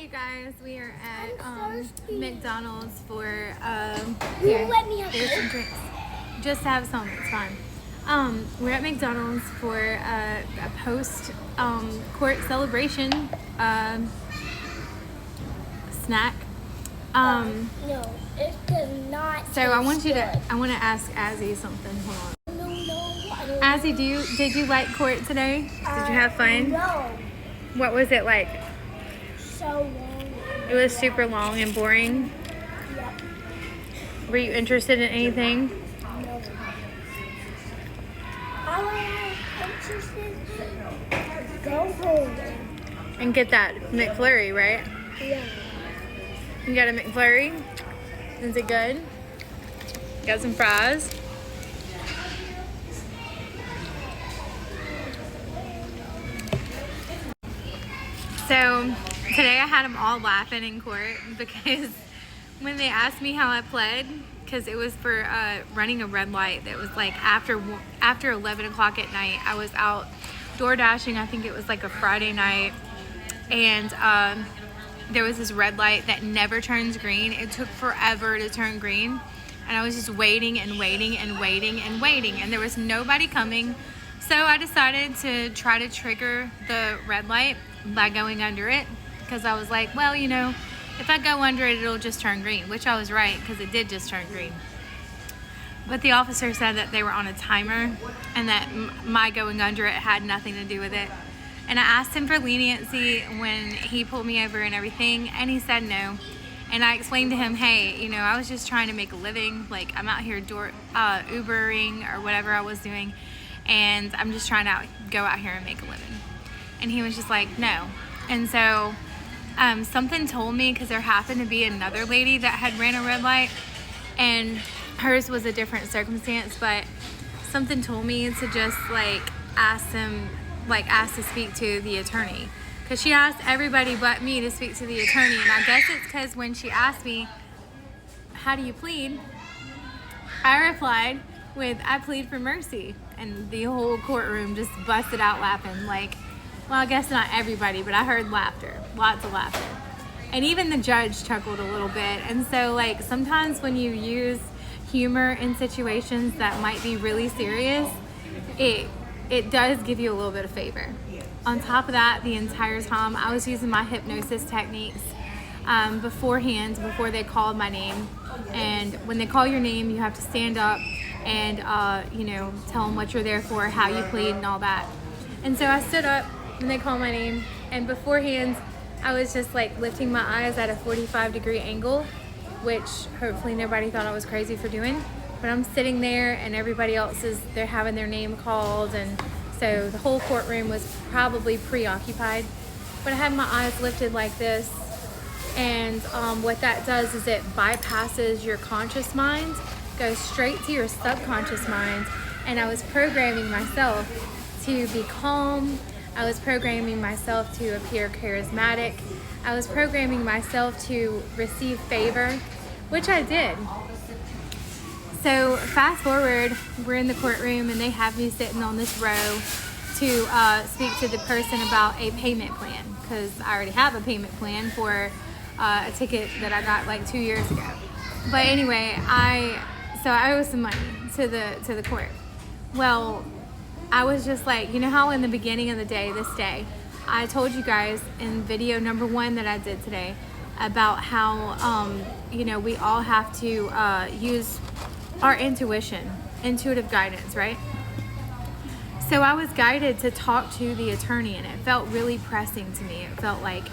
Hey guys, we are at McDonald's for You let me have here's some drinks. Just have some, it's fine. We're at McDonald's for a post court celebration snack. No, it does not. So I want to ask Azzy something. Hold on. No, I don't. Azzy, did you like court today? Did you have fun? No. What was it like? So long. It was super long and boring. Yep. Were you interested in anything? No. I was interested. Go home. And get that McFlurry, right? Yeah. You got a McFlurry? Is it good? Got some fries? So today I had them all laughing in court because when they asked me how I pled, because it was for running a red light that was like after 11 o'clock at night. I was out door dashing. I think it was like a Friday night, and there was this red light that never turns green. It took forever to turn green, and I was just waiting and waiting and waiting and waiting, and there was nobody coming. So I decided to try to trigger the red light by going under it, because I was like, well, you know, if I go under it, it'll just turn green, which I was right, because it did just turn green. But the officer said that they were on a timer and that my going under it had nothing to do with it. And I asked him for leniency when he pulled me over and everything, and he said no. And I explained to him, hey, you know, I was just trying to make a living. Like, I'm out here Ubering or whatever I was doing, and I'm just trying to go out here and make a living. And he was just like, no. And so something told me, because there happened to be another lady that had ran a red light, and hers was a different circumstance, but something told me to just like ask to speak to the attorney, because she asked everybody but me to speak to the attorney. And I guess it's because when she asked me, how do you plead, I replied with, I plead for mercy. And the whole courtroom just busted out laughing. Like, well, I guess not everybody, but I heard laughter, lots of laughter. And even the judge chuckled a little bit. And so, like, sometimes when you use humor in situations that might be really serious, it does give you a little bit of favor. On top of that, the entire time I was using my hypnosis techniques beforehand, before they called my name. And when they call your name, you have to stand up and you know, tell them what you're there for, how you plead, and all that. And so I stood up when they called my name, and beforehand I was just like lifting my eyes at a 45-degree angle, which hopefully nobody thought I was crazy for doing. But I'm sitting there, and everybody else they're having their name called, and so the whole courtroom was probably preoccupied. But I had my eyes lifted like this, and what that does is it bypasses your conscious mind, goes straight to your subconscious mind. And I was programming myself to be calm. I was programming myself to appear charismatic. I was programming myself to receive favor, which I did. So fast forward, we're in the courtroom, and they have me sitting on this row to speak to the person about a payment plan, because I already have a payment plan for a ticket that I got like 2 years ago. But anyway, I owe some money to the court. Well, I was just like, you know how in the beginning of the day, this day, I told you guys in video number 1 that I did today about how you know, we all have to use our intuitive guidance, right? So I was guided to talk to the attorney, and it felt really pressing to me. It felt like,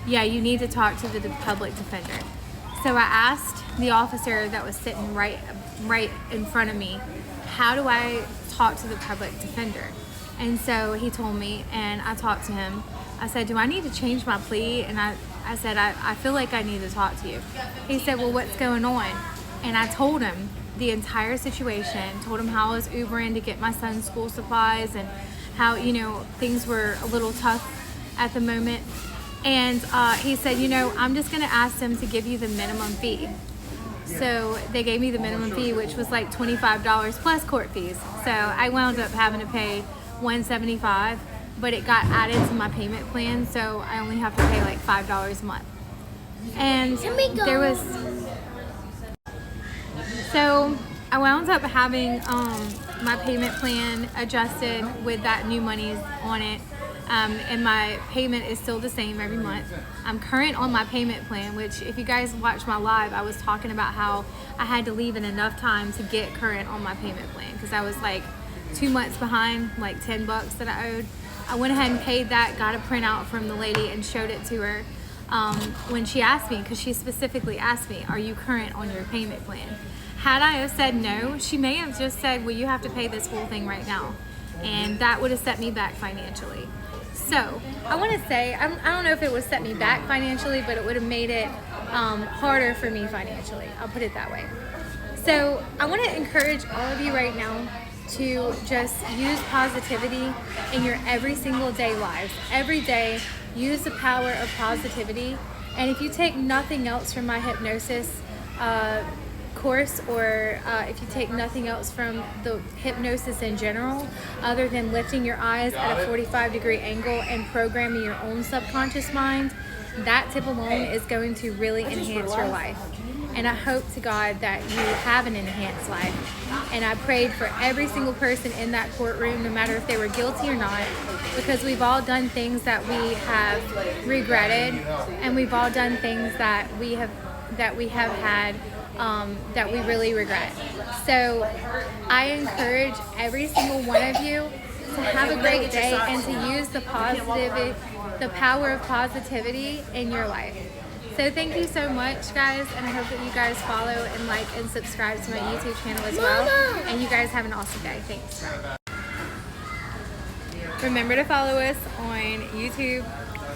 yeah, you need to talk to the public defender. So I asked the officer that was sitting right in front of me, how do I talk to the public defender? And so he told me, and I talked to him. I said, do I need to change my plea? And I said, I feel like I need to talk to you. He said, well, what's going on? And I told him the entire situation, told him how I was Ubering to get my son's school supplies, and how, you know, things were a little tough at the moment. And he said, you know, I'm just going to ask them to give you the minimum fee. So they gave me the minimum fee, which was like $25 plus court fees. So I wound up having to pay $175, but it got added to my payment plan, so I only have to pay like $5 a month. And Let me go. there was, so I wound up having my payment plan adjusted with that new monies on it. And my payment is still the same every month. I'm current on my payment plan, which if you guys watch my live, I was talking about how I had to leave in enough time to get current on my payment plan because I was like 2 months behind, like $10 that I owed. I went ahead and paid that, got a printout from the lady and showed it to her when she asked me, because she specifically asked me, are you current on your payment plan? Had I have said no, she may have just said, well, you have to pay this whole thing right now. And that would have set me back financially. So I want to say, I don't know if it would set me back financially, but it would have made it harder for me financially. I'll put it that way. So I want to encourage all of you right now to just use positivity in your every single day lives. Every day, use the power of positivity. And if you take nothing else from my hypnosis course, or if you take nothing else from the hypnosis in general, other than lifting your eyes at a 45-degree angle and programming your own subconscious mind, that tip alone is going to really enhance your life. And I hope to God that you have an enhanced life. And I prayed for every single person in that courtroom, no matter if they were guilty or not, because we've all done things that we have regretted, and we've all done things that we have had that we really regret. So I encourage every single one of you to have a great day and to use the power of positivity in your life. So thank you so much, guys, and I hope that you guys follow and like and subscribe to my YouTube channel as well. And you guys have an awesome day. Thanks. Remember to follow us on YouTube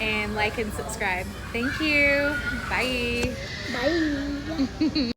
and like and subscribe. Thank you. Bye. Bye.